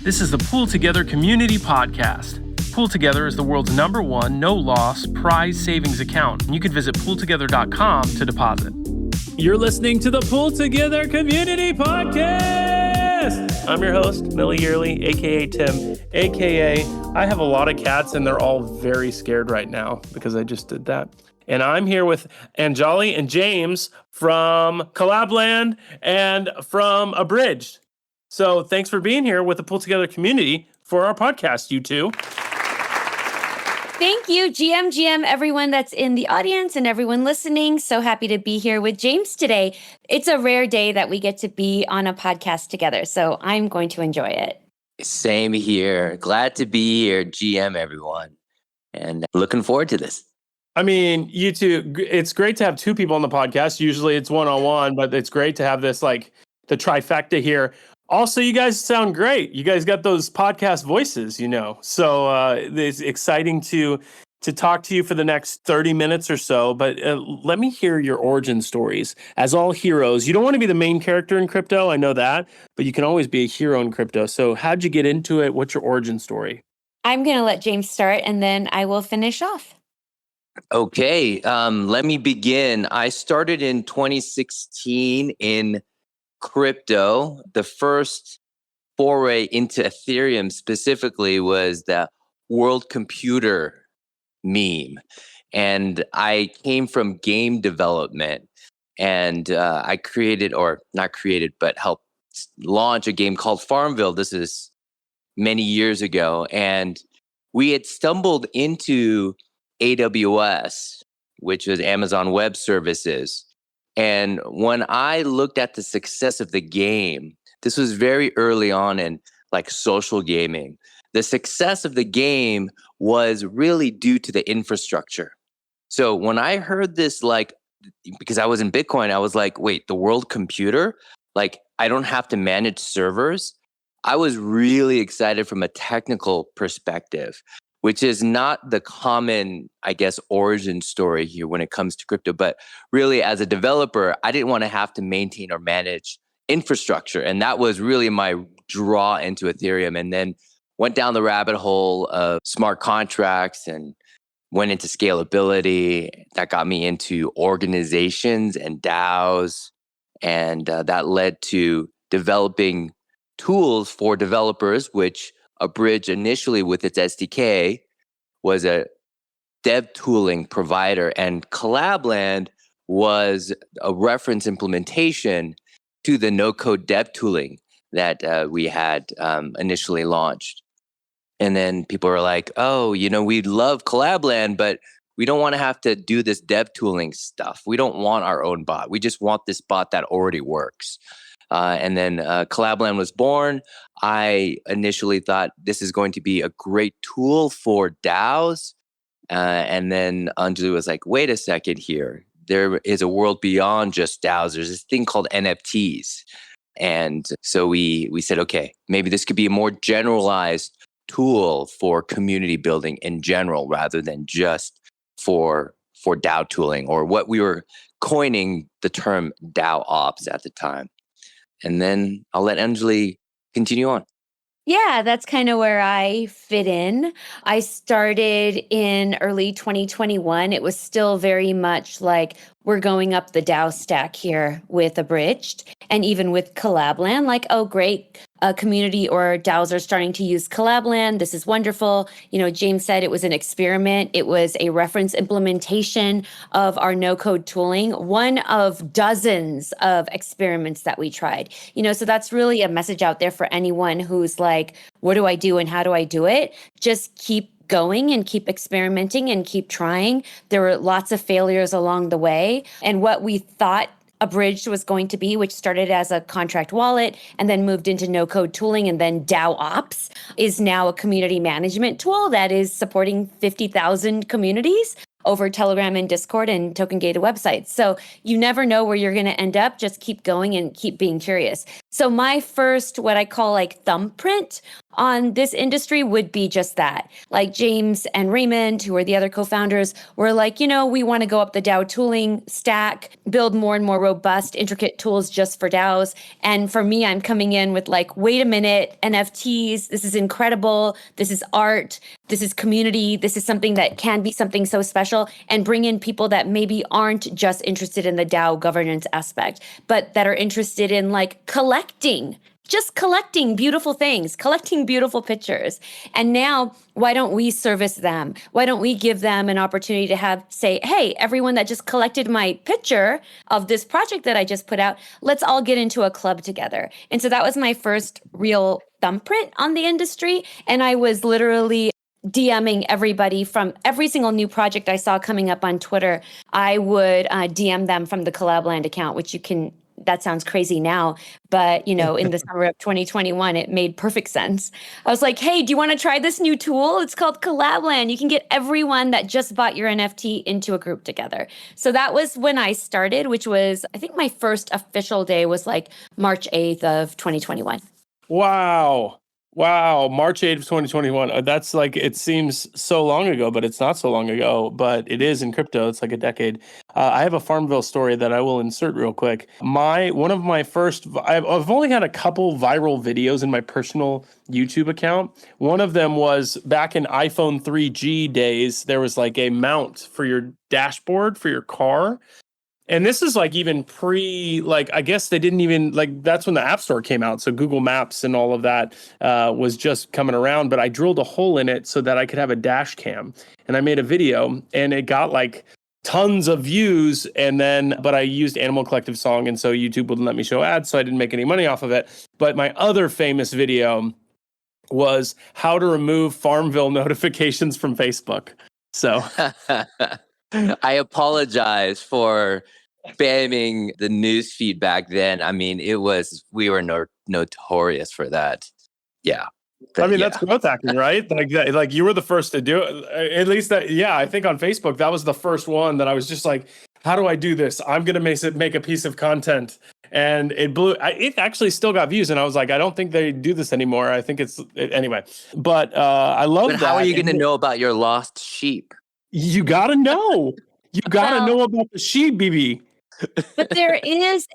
This is the Pool Together Community Podcast. Pool Together is the world's #1 no-loss prize savings account, and you can visit PoolTogether.com to deposit. You're listening to the Pool Together Community Podcast. I'm your host, Millie Yearly, aka Tim, aka I have a lot of cats and they're all very scared right now because I just did that. And I'm here with Anjali and James from Collab.Land and from Abridged. So thanks for being here with the Pool Together community for our podcast, you two. Thank you, GM, everyone that's in the audience and everyone listening. So happy to be here with James today. It's a rare day that we get to be on a podcast together, so I'm going to enjoy it. Same here. Glad to be here, GM, everyone. And looking forward to this. I mean, you two, it's great to have two people on the podcast. Usually it's one-on-one, but it's great to have this, like, the trifecta here. Also, you guys sound great. You guys got those podcast voices, you know. So it's exciting to talk to you for the next 30 minutes or so. But let me hear your origin stories. As all heroes, you don't want to be the main character in crypto. I know that. But you can always be a hero in crypto. So how'd you get into it? What's your origin story? I'm going to let James start, and then I will finish off. Okay, let me begin. I started in 2016 in crypto. The first foray into Ethereum specifically was the World Computer meme. And I came from game development, and I created, or not created, but helped launch a game called Farmville. This is many years ago. And we had stumbled into AWS, which was Amazon Web Services. And when I looked at the success of the game, this was very early on in like social gaming. The success of the game was really due to the infrastructure. So when I heard this, like, because I was in Bitcoin, I was like, wait, the world computer? Like, I don't have to manage servers? I was really excited from a technical perspective, which is not the common, I guess, origin story here when it comes to crypto. But really, as a developer, I didn't want to have to maintain or manage infrastructure. And that was really my draw into Ethereum. And then went down the rabbit hole of smart contracts and went into scalability. That got me into organizations and DAOs. And that led to developing tools for developers, which Abridged initially with its SDK was a dev tooling provider, and Collab.Land was a reference implementation to the no-code dev tooling that we had initially launched. And then people were like, oh, you know, we love Collab.Land, but we don't want to have to do this dev tooling stuff. We don't want our own bot. We just want this bot that already works. And then Collab.Land was born. I initially thought this is going to be a great tool for DAOs. And then Anjali was like, wait a second here. There is a world beyond just DAOs. There's this thing called NFTs. And so we said, okay, maybe this could be a more generalized tool for community building in general, rather than just for DAO tooling, or what we were coining the term DAO ops at the time. And then I'll let Anjali continue on. Yeah, that's kind of where I fit in. I started in early 2021. It was still very much like we're going up the DAO stack here with Abridged, and even with Collab.Land, like, oh, great, a community or DAOs are starting to use Collab.Land. This is wonderful. You know, James said it was an experiment. It was a reference implementation of our no-code tooling, one of dozens of experiments that we tried. You know, so that's really a message out there for anyone who's like, what do I do and how do I do it? Just keep going and keep experimenting and keep trying. There were lots of failures along the way. And what we thought Abridged was going to be, which started as a contract wallet and then moved into no-code tooling and then DAO ops, is now a community management tool that is supporting 50,000 communities over Telegram and Discord and token-gated websites. So you never know where you're going to end up. Just keep going and keep being curious. So my first, what I call like thumbprint on this industry would be just that. Like James and Raymond, who are the other co-founders, were like, we want to go up the DAO tooling stack, build more and more robust, intricate tools just for DAOs. And for me, I'm coming in with like, wait a minute, NFTs, this is incredible. This is art. This is community. This is something that can be something so special, and bring in people that maybe aren't just interested in the DAO governance aspect, but that are interested in like collecting beautiful things, collecting beautiful pictures. And now, why don't we service them? Why don't we give them an opportunity to say, hey, everyone that just collected my picture of this project that I just put out, let's all get into a club together. And so that was my first real thumbprint on the industry. And I was literally DMing everybody from every single new project I saw coming up on Twitter. I would DM them from the Collab.Land account, which that sounds crazy now, but in the summer of 2021, it made perfect sense. I was like, hey, do you want to try this new tool? It's called Collab.Land. You can get everyone that just bought your NFT into a group together. So that was when I started, which was, I think my first official day was like March 8th of 2021. Wow. March 8th of 2021. That's like, it seems so long ago, but it's not so long ago, but it is in crypto. It's like a decade. I have a Farmville story that I will insert real quick. One of my first, I've only had a couple viral videos in my personal YouTube account. One of them was back in iPhone 3G days. There was like a mount for your dashboard for your car. And this is like even I guess they didn't even that's when the App Store came out. So Google Maps and all of that was just coming around. But I drilled a hole in it so that I could have a dash cam. And I made a video, and it got like tons of views. But I used Animal Collective song. And so YouTube wouldn't let me show ads. So I didn't make any money off of it. But my other famous video was how to remove Farmville notifications from Facebook. So I apologize for spamming the news feed back then. I mean, we were notorious for that. Yeah. That's growth hacking, right? Like you were the first to do it. At least I think on Facebook, that was the first one that I was just like, how do I do this? I'm going to make a piece of content. And it blew. It actually still got views. And I was like, I don't think they do this anymore. I think anyway. But I love that. But how are you going to know about your lost sheep? You got to know. You got to know about the sheep, BB. But there's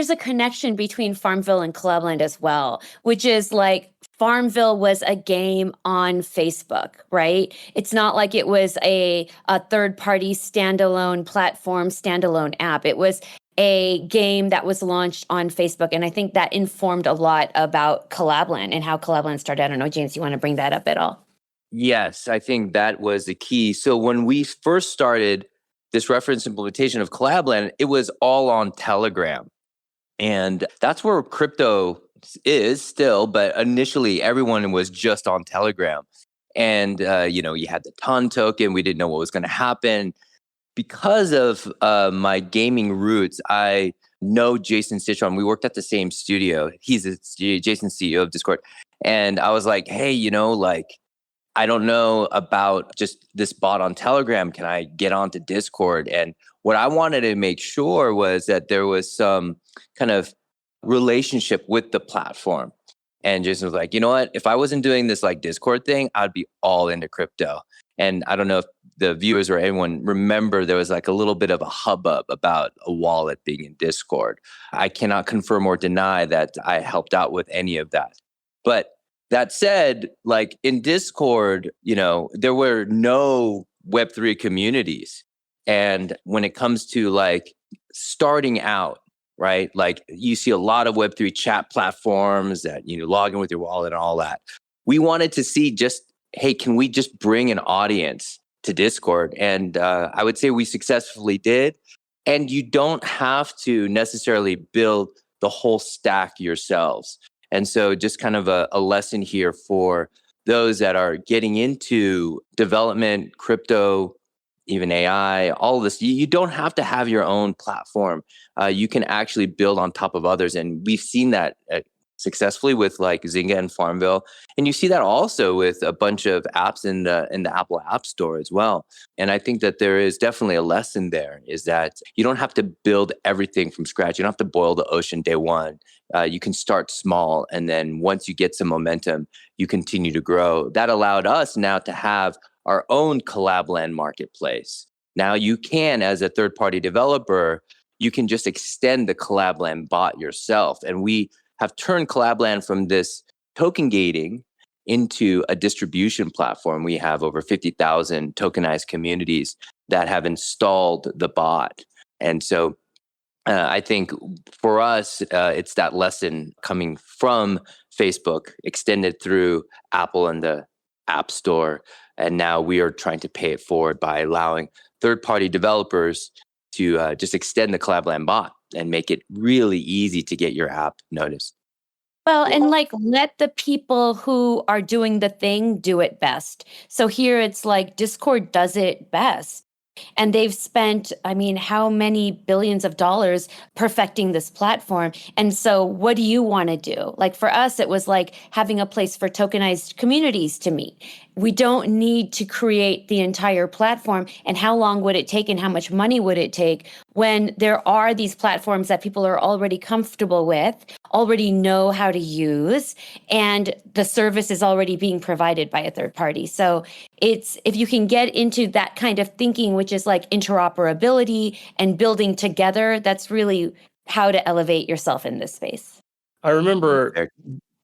a connection between Farmville and Collab.Land as well, which is like Farmville was a game on Facebook, right? It's not like it was a third-party standalone platform, standalone app. It was a game that was launched on Facebook. And I think that informed a lot about Collab.Land and how Collab.Land started. I don't know, James, you want to bring that up at all? Yes, I think that was the key. So when we first started this reference implementation of Collab.Land, it was all on Telegram. And that's where crypto is still, but initially everyone was just on Telegram. And, you had the TON token. We didn't know what was going to happen. Because of my gaming roots, I know Jason Citron. We worked at the same studio. Jason's CEO of Discord. And I was like, hey, I don't know about just this bot on Telegram. Can I get onto Discord? And what I wanted to make sure was that there was some kind of relationship with the platform. And Jason was like, you know what? If I wasn't doing this like Discord thing, I'd be all into crypto. And I don't know if the viewers or anyone remember there was like a little bit of a hubbub about a wallet being in Discord. I cannot confirm or deny that I helped out with any of that. But that said, like in Discord, there were no Web3 communities. And when it comes to like starting out, right? Like you see a lot of Web3 chat platforms that, log in with your wallet and all that. We wanted to see hey, can we just bring an audience to Discord? And I would say we successfully did. And you don't have to necessarily build the whole stack yourselves. And so just kind of a lesson here for those that are getting into development, crypto, even AI, all of this. You don't have to have your own platform. You can actually build on top of others. And we've seen that successfully with like Zynga and Farmville. And you see that also with a bunch of apps in the Apple App Store as well. And I think that there is definitely a lesson there, is that you don't have to build everything from scratch. You don't have to boil the ocean day one. You can start small, and then once you get some momentum, you continue to grow. That allowed us now to have our own Collab.Land marketplace. Now you can, as a third-party developer, you can just extend the Collab.Land bot yourself. And we have turned Collab.Land from this token gating into a distribution platform. We have over 50,000 tokenized communities that have installed the bot. And so I think for us, it's that lesson coming from Facebook, extended through Apple and the App Store. And now we are trying to pay it forward by allowing third-party developers to just extend the Collab.Land bot and make it really easy to get your app noticed. Well, and like let the people who are doing the thing do it best. So here it's like Discord does it best. And they've spent, I mean, how many billions of dollars perfecting this platform? And so what do you want to do? Like for us, it was like having a place for tokenized communities to meet. We don't need to create the entire platform. And how long would it take and how much money would it take when there are these platforms that people are already comfortable with, already know how to use, and the service is already being provided by a third party. So it's, if you can get into that kind of thinking, which is like interoperability and building together, that's really how to elevate yourself in this space. I remember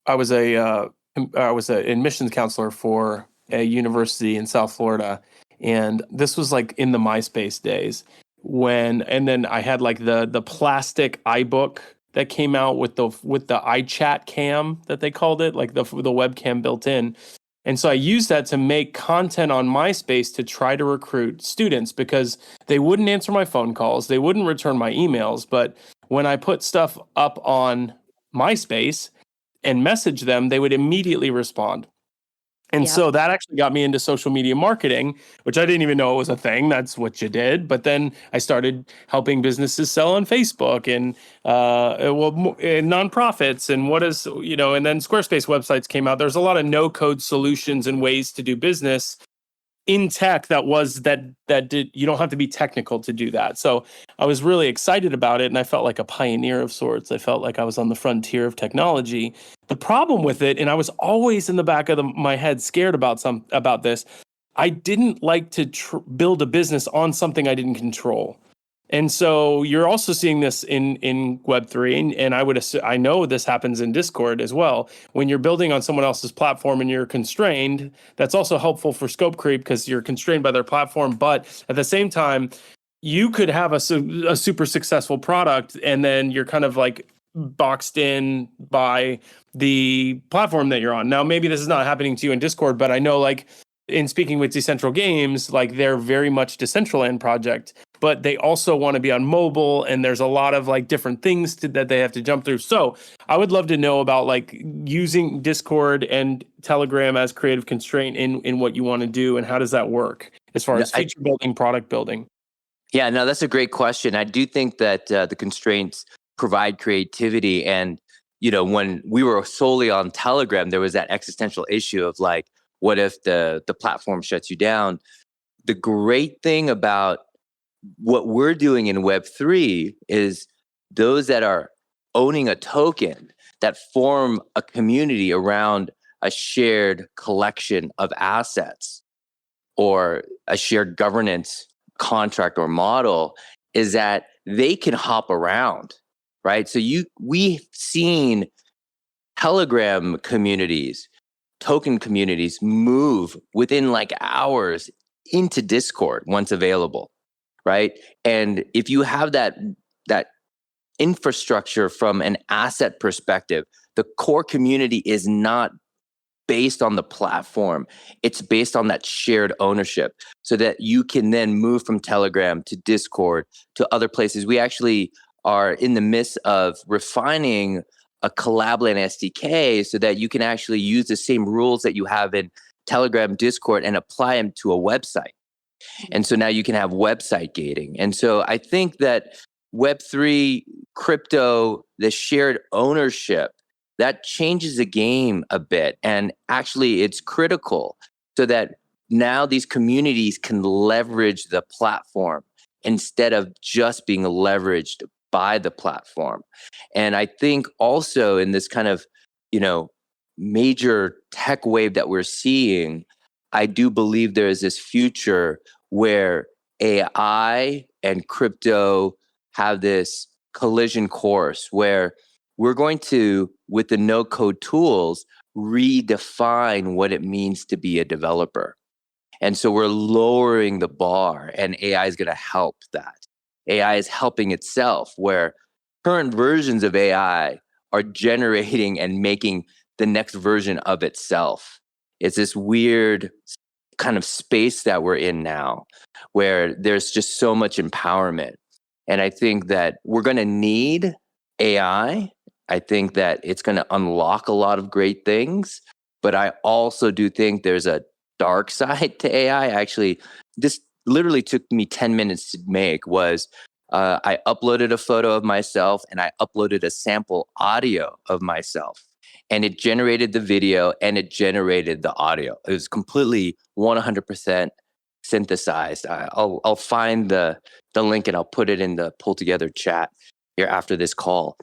I was an admissions counselor for a university in South Florida, and this was like in the MySpace days and then I had like the plastic iBook that came out with the iChat cam that they called it, like the webcam built in. And so I used that to make content on MySpace to try to recruit students, because they wouldn't answer my phone calls, they wouldn't return my emails. But when I put stuff up on MySpace and message them, they would immediately respond. And so that actually got me into social media marketing, which I didn't even know it was a thing. That's what you did. But then I started helping businesses sell on Facebook and nonprofits and and then Squarespace websites came out. There's a lot of no-code solutions and ways to do business in tech that did, you don't have to be technical to do that. So I was really excited about it, and I felt like a pioneer of sorts. I felt like I was on the frontier of technology. The problem with it, and I was always in the back of my head scared about this, I didn't like to build a business on something I didn't control. And so you're also seeing this in Web3, and I know this happens in Discord as well. When you're building on someone else's platform and you're constrained, that's also helpful for scope creep because you're constrained by their platform. But at the same time, you could have a super successful product, and then you're kind of like boxed in by the platform that you're on. Now, maybe this is not happening to you in Discord, but I know, like, in speaking with Decentral Games, like, they're very much Decentraland project, but they also want to be on mobile, and there's a lot of like different things that they have to jump through. So I would love to know about like using Discord and Telegram as creative constraint in what you want to do, and how does that work as far as feature building, product building? Yeah, no, that's a great question. I do think that the constraints provide creativity. And, when we were solely on Telegram, there was that existential issue of like, what if the platform shuts you down? The great thing about what we're doing in Web3 is those that are owning a token that form a community around a shared collection of assets or a shared governance contract or model, is that they can hop around, right? So we've seen Telegram communities, token communities move within like hours into Discord once available, right? And if you have that infrastructure from an asset perspective, the core community is not based on the platform. It's based on that shared ownership, so that you can then move from Telegram to Discord to other places. We actually are in the midst of refining a Collab.Land SDK so that you can actually use the same rules that you have in Telegram, Discord, and apply them to a website. And so now you can have website gating. And so I think that Web3, crypto, the shared ownership that changes the game a bit. And actually, it's critical so that now these communities can leverage the platform instead of just being leveraged by the platform. And I think also in this kind of, major tech wave that we're seeing, I do believe there is this future where AI and crypto have this collision course where we're going to, with the no code tools, redefine what it means to be a developer. And so we're lowering the bar, and AI is going to help that. AI is helping itself, where current versions of AI are generating and making the next version of itself. It's this weird kind of space that we're in now, where there's just so much empowerment. And I think that we're going to need AI. I think that it's going to unlock a lot of great things. But I also do think there's a dark side to AI. Actually, this literally took me 10 minutes to make. I uploaded a photo of myself and I uploaded a sample audio of myself. And it generated the video and it generated the audio. It was completely 100% synthesized. I'll find the link and I'll put it in the PoolTogether chat here after this call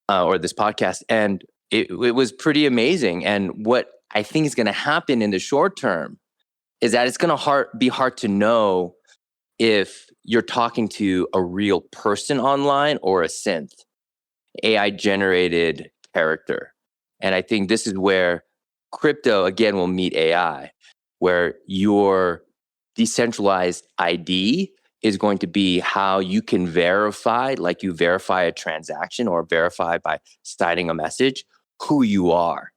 or this podcast. And it was pretty amazing. And what I think is going to happen in the short term is that it's going to be hard to know if you're talking to a real person online or a synth, AI generated character. And I think this is where crypto, again, will meet AI, where your decentralized ID is going to be how you can verify, like you verify a transaction or verify by signing a message, who you are.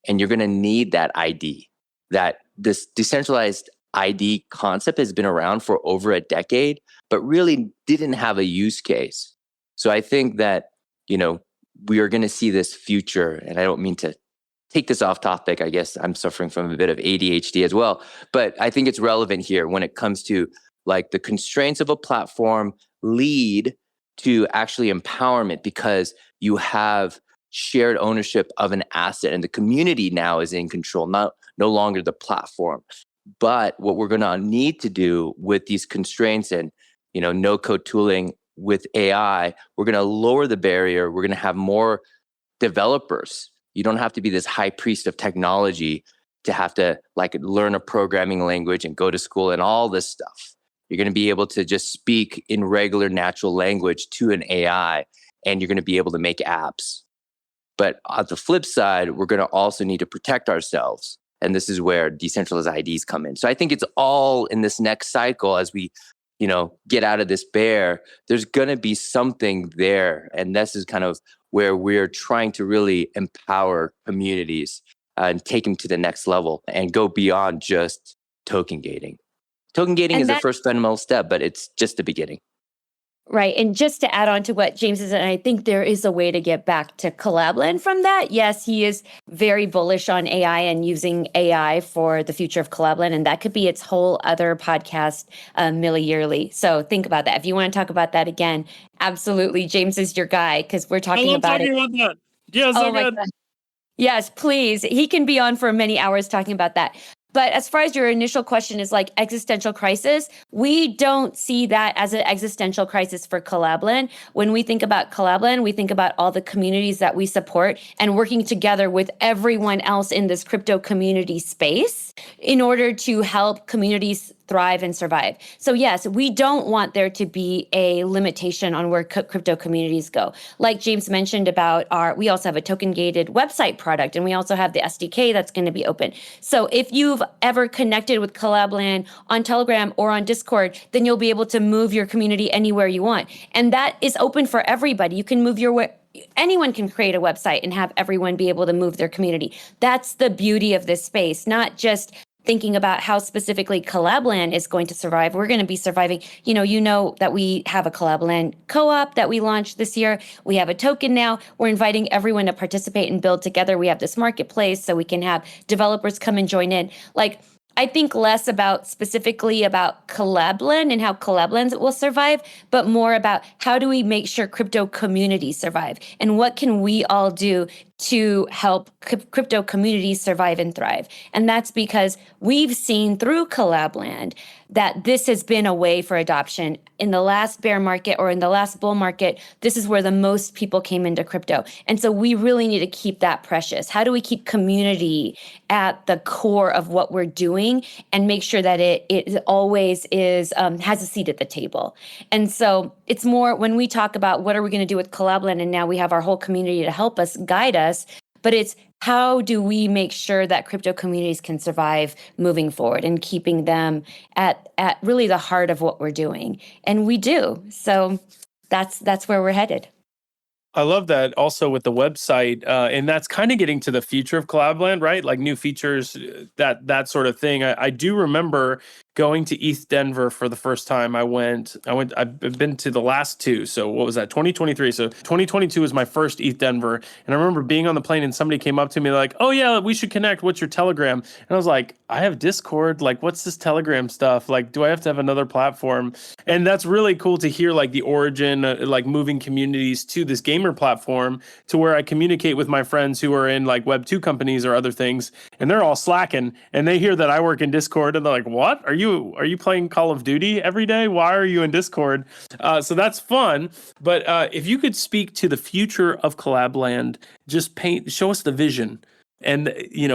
And you're going to need that ID. That this decentralized ID concept has been around for over a decade, but really didn't have a use case. So I think that, we are going to see this future, and I don't mean to take this off topic. I guess I'm suffering from a bit of ADHD as well, but I think it's relevant here when it comes to like the constraints of a platform lead to actually empowerment because you have shared ownership of an asset and the community now is in control, no longer the platform. But what we're going to need to do with these constraints and, no code tooling with AI, we're going to lower the barrier. We're going to have more developers. You don't have to be this high priest of technology to have to learn a programming language and go to school and all this stuff. You're going to be able to just speak in regular natural language to an AI, and you're going to be able to make apps. But on the flip side, we're going to also need to protect ourselves. And this is where decentralized IDs come in. So I think it's all in this next cycle as we, get out of this bear, there's going to be something there. And this is kind of where we're trying to really empower communities and take them to the next level and go beyond just token gating. Token gating is the first fundamental step, but it's just the beginning. Right. And just to add on to what James is, and I think there is a way to get back to Collab.Land from that. Yes, he is very bullish on AI and using AI for the future of Collab.Land. And that could be its whole other podcast, Millie Yearly. So think about that. If you want to talk about that again, absolutely. James is your guy because we're talking about it. About that. Yeah, so good. Yes, please. He can be on for many hours talking about that. But as far as your initial question is like existential crisis, we don't see that as an existential crisis for Collab.Land. When we think about Collab.Land, we think about all the communities that we support and working together with everyone else in this crypto community space in order to help communities thrive and survive. So yes, we don't want there to be a limitation on where crypto communities go. Like James mentioned about we also have a token gated website product, and we also have the SDK that's going to be open. So if you've ever connected with Collab.Land on Telegram or on Discord, then you'll be able to move your community anywhere you want. And that is open for everybody. You can move anyone can create a website and have everyone be able to move their community. That's the beauty of this space, not just thinking about how specifically Collab.Land is going to survive. We're going to be surviving. You know that we have a Collab.Land co-op that we launched this year. We have a token now. We're inviting everyone to participate and build together. We have this marketplace so we can have developers come and join in. I think less specifically about Collab.Land and how Collab.Land will survive, but more about how do we make sure crypto communities survive and what can we all do to help crypto communities survive and thrive. And that's because we've seen through Collab.Land that this has been a way for adoption. In the last bear market or in the last bull market, this is where the most people came into crypto. And so we really need to keep that precious. How do we keep community at the core of what we're doing and make sure that it always is has a seat at the table? And so it's more when we talk about what are we going to do with Collab.Land, and now we have our whole community to help us, guide us, but it's how do we make sure that crypto communities can survive moving forward and keeping them at really the heart of what we're doing? And we do. So that's where we're headed. I love that also with the website, and that's kind of getting to the future of Collab.Land, right? Like new features, that sort of thing. I do remember going to ETH Denver for the first time. I've been to the last two. So what was that? 2023. So 2022 was my first ETH Denver. And I remember being on the plane and somebody came up to me like, oh yeah, we should connect. What's your Telegram? And I was like, I have Discord. Like, what's this Telegram stuff? Like, do I have to have another platform? And that's really cool to hear like the origin, like moving communities to this gamer platform to where I communicate with my friends who are in like Web 2 companies or other things. And they're all slacking and they hear that I work in Discord and they're like, what? Are you playing Call of Duty every day? Why are you in Discord? So that's fun. But if you could speak to the future of Collab.Land, just show us the vision. And,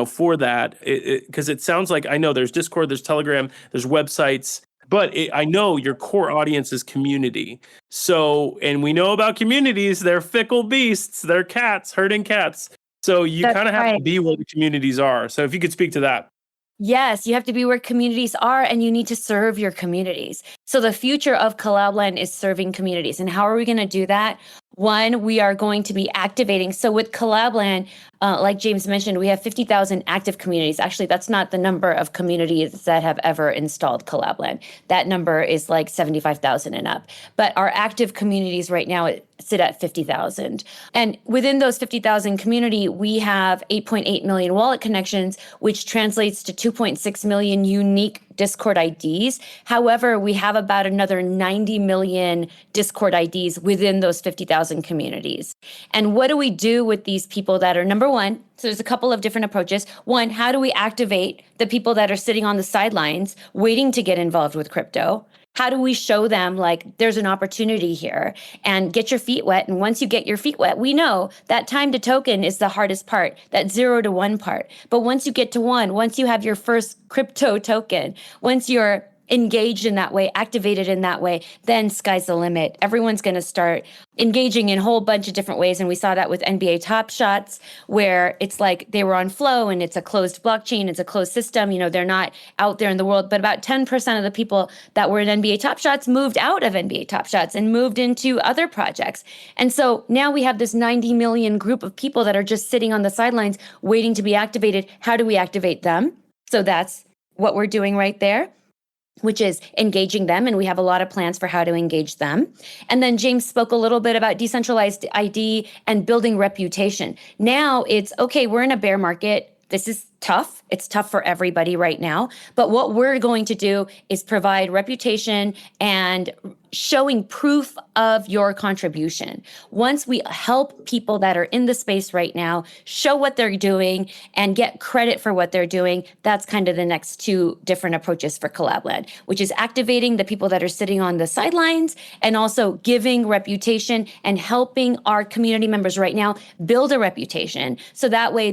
for that, because it sounds like, I know there's Discord, there's Telegram, there's websites, but I know your core audience is community. So, and we know about communities, they're fickle beasts, they're cats, herding cats. So you kind of have to be where the communities are. So if you could speak to that. Yes, you have to be where communities are, and you need to serve your communities. So the future of Collab.Land is serving communities. And how are we going to do that? One, we are going to be activating. So with Collab.Land, like James mentioned, we have 50,000 active communities. Actually, that's not the number of communities that have ever installed Collab.Land. That number is like 75,000 and up. But our active communities right now sit at 50,000. And within those 50,000 community, we have 8.8 million wallet connections, which translates to 2.6 million unique Discord IDs. However, we have about another 90 million Discord IDs within those 50,000 communities. And what do we do with these people that are, number one, so there's a couple of different approaches. One, how do we activate the people that are sitting on the sidelines waiting to get involved with crypto? How do we show them like there's an opportunity here and get your feet wet? And once you get your feet wet, we know that time to token is the hardest part, that 0 to 1 part. But once you get to 1, once you have your first crypto token, once you're engaged in that way, activated in that way, then sky's the limit. Everyone's going to start engaging in a whole bunch of different ways. And we saw that with NBA Top Shots, where it's like they were on Flow and it's a closed blockchain, it's a closed system. They're not out there in the world, but about 10% of the people that were in NBA Top Shots moved out of NBA Top Shots and moved into other projects. And so now we have this 90 million group of people that are just sitting on the sidelines waiting to be activated. How do we activate them? So that's what we're doing right there, which is engaging them. And we have a lot of plans for how to engage them. And then James spoke a little bit about decentralized ID and building reputation. Now it's, okay, we're in a bear market. This is tough. It's tough for everybody right now. But what we're going to do is provide reputation and showing proof of your contribution. Once we help people that are in the space right now show what they're doing and get credit for what they're doing, that's kind of the next two different approaches for Collab.Land, which is activating the people that are sitting on the sidelines and also giving reputation and helping our community members right now build a reputation. So that way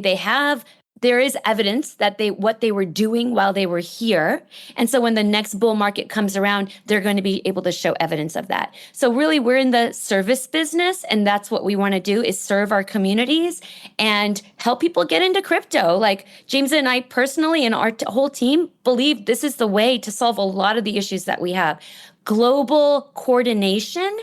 there is evidence that what they were doing while they were here. And so when the next bull market comes around, they're going to be able to show evidence of that. So really, we're in the service business, and that's what we want to do, is serve our communities and help people get into crypto. Like James and I personally and our whole team believe this is the way to solve a lot of the issues that we have. Global coordination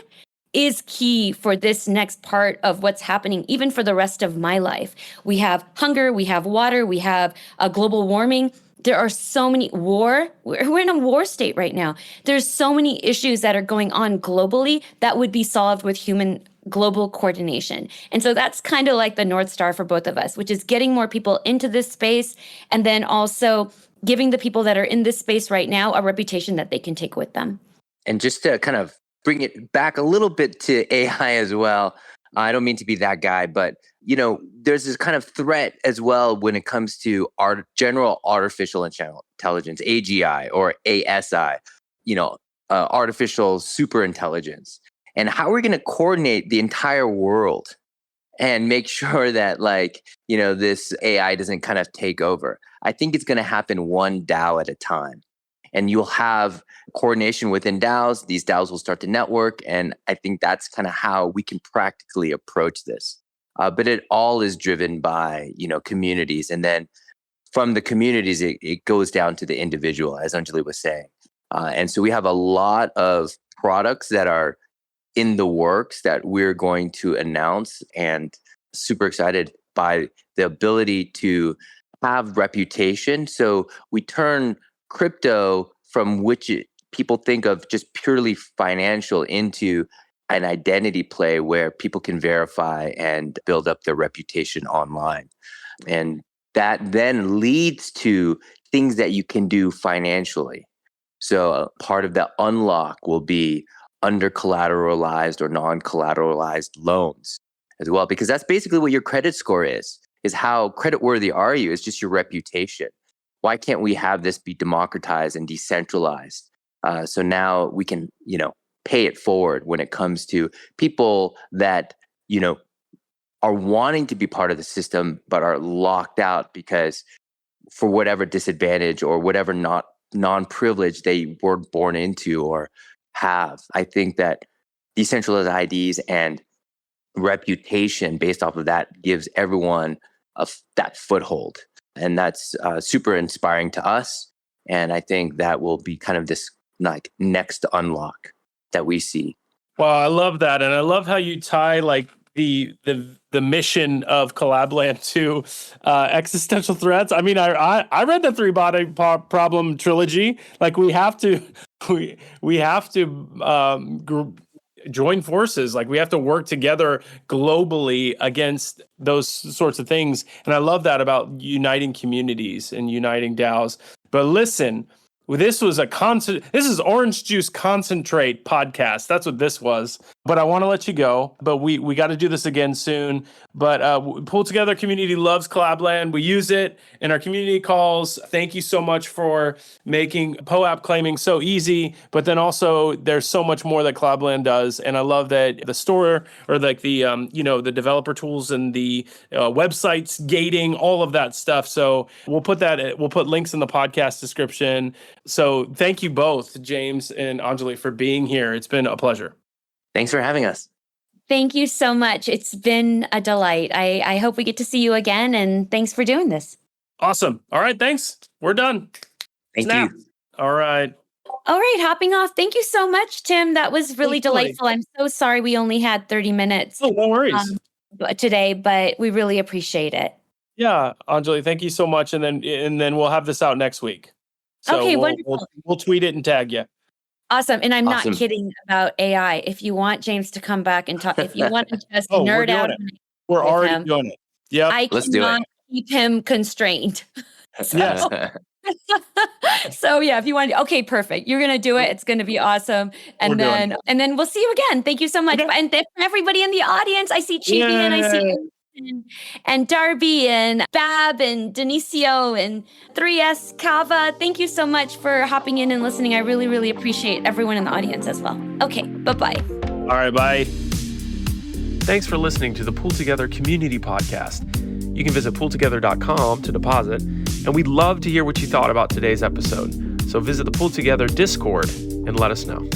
is key for this next part of what's happening, even for the rest of my life. We have hunger, we have water, we have global warming. There are so many we're in a war state right now. There's so many issues that are going on globally that would be solved with human global coordination. And so that's kind of like the North Star for both of us, which is getting more people into this space and then also giving the people that are in this space right now a reputation that they can take with them. And just to kind of bring it back a little bit to AI as well. I don't mean to be that guy, but there's this kind of threat as well when it comes to general artificial intelligence, AGI or ASI, artificial super intelligence, and how we're going to coordinate the entire world and make sure that this AI doesn't kind of take over. I think it's going to happen one DAO at a time. And you'll have coordination within DAOs. These DAOs will start to network. And I think that's kind of how we can practically approach this. But it all is driven by, communities. And then from the communities, it goes down to the individual, as Anjali was saying. And so we have a lot of products that are in the works that we're going to announce, and super excited by the ability to have reputation. So we turn crypto, from which people think of just purely financial, into an identity play where people can verify and build up their reputation online. And that then leads to things that you can do financially. So part of the unlock will be under collateralized or non-collateralized loans as well, because that's basically what your credit score is how creditworthy are you? It's just your reputation. Why can't we have this be democratized and decentralized? So now we can, pay it forward when it comes to people that, are wanting to be part of the system, but are locked out because for whatever disadvantage or whatever non-privilege they were born into or have. I think that decentralized IDs and reputation based off of that gives everyone that foothold. And that's super inspiring to us. And I think that will be kind of this next unlock that we see. Well, I love that. And I love how you tie the mission of Collab.Land to existential threats. I mean, I read the 3-Body Problem trilogy. We have to join forces. We have to work together globally against those sorts of things. And I love that about uniting communities and uniting DAOs. But listen, this was this is Orange Juice Concentrate podcast. That's what this was. But I want to let you go. But we got to do this again soon. But PoolTogether community loves Collab.Land. We use it in our community calls. Thank you so much for making POAP claiming so easy. But then also there's so much more that Collab.Land does. And I love that the store or the developer tools and the websites, gating, all of that stuff. So we'll put links in the podcast description. So thank you both, James and Anjali, for being here. It's been a pleasure. Thanks for having us. Thank you so much. It's been a delight. I hope we get to see you again, and thanks for doing this. Awesome. All right, thanks. We're done. Thank you. All right. All right, hopping off. Thank you so much, Tim. That was really delightful. I'm so sorry we only had 30 minutes. Oh, no worries. Today, but we really appreciate it. Yeah, Anjali, thank you so much. And then we'll have this out next week. So okay, wonderful. We'll tweet it and tag you. Awesome. And I'm not kidding about AI. If you want James to come back and talk, if you want to just nerd out. We're already doing it. Yeah. I cannot keep him constrained. Yes. So yeah, if you want, okay, perfect. You're going to do it. It's going to be awesome. And then we'll see you again. Thank you so much. Okay. And for everybody in the audience, I see Chibi and I see and Darby and Bab and Denisio and 3S Kava. Thank you so much for hopping in and listening. I really, really appreciate everyone in the audience as well. Okay, bye-bye. All right, bye. Thanks for listening to the PoolTogether Community Podcast. You can visit PoolTogether.com to deposit, and we'd love to hear what you thought about today's episode. So visit the PoolTogether Discord and let us know.